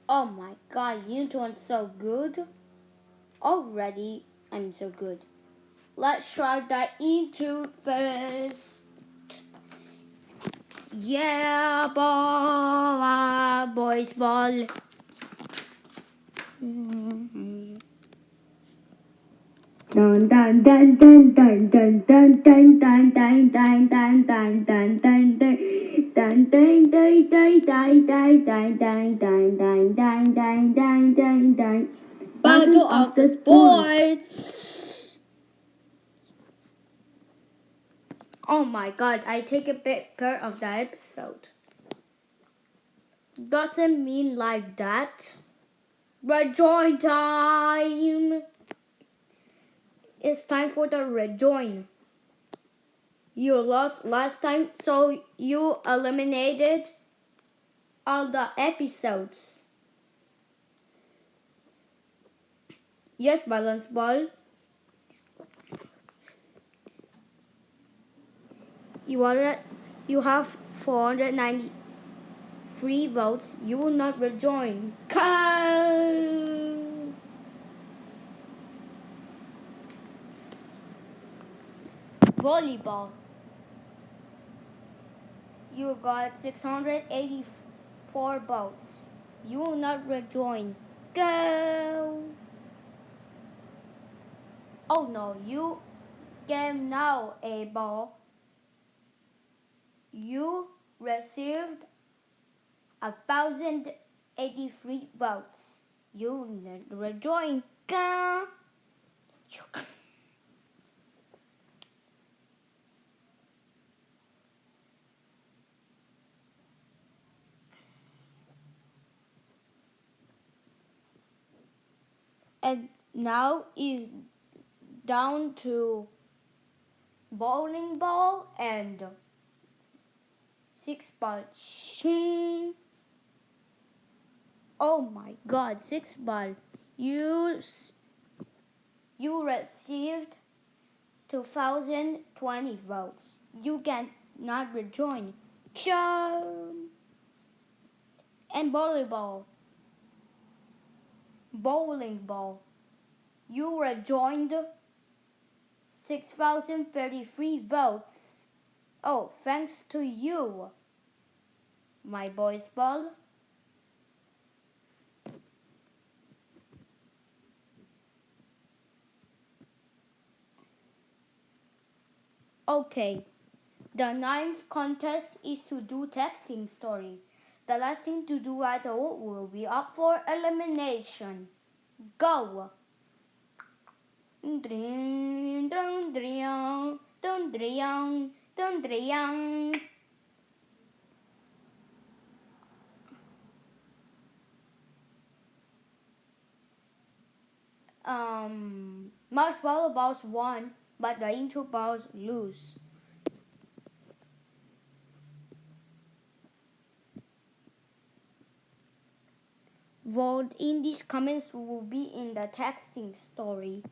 Oh my god, you doing so good. Already, I'm so good. Let's try that intro first. Yeah, ball, boys ball. Dun dun dun dun dun dun dun dun dun dun dun dun dun dun dun dun. Battle of the Sports. Oh my god, I take a bit part of that episode. Doesn't mean like that. Rejoin time. It's time for the rejoin. You lost last time, so you eliminated all the episodes. Yes, balance ball. You have 493 votes. You will not rejoin. Volleyball. You got 684 votes. You will not rejoin. Go! Oh no, you can now a ball. You received 1,083 votes. You will not rejoin. Go! And now is down to bowling ball and 6 ball. Oh my god, 6 ball. You received 2,020 votes. You can not rejoin. And volleyball. Bowling ball. You rejoined 6,033 votes. Oh, thanks to you, my boys ball. Okay, the 9th contest is to do texting story. The last thing to do at all will be up for elimination. Go! Marshmallow balls won, but the intro balls lose. Vote in these comments will be in the texting story.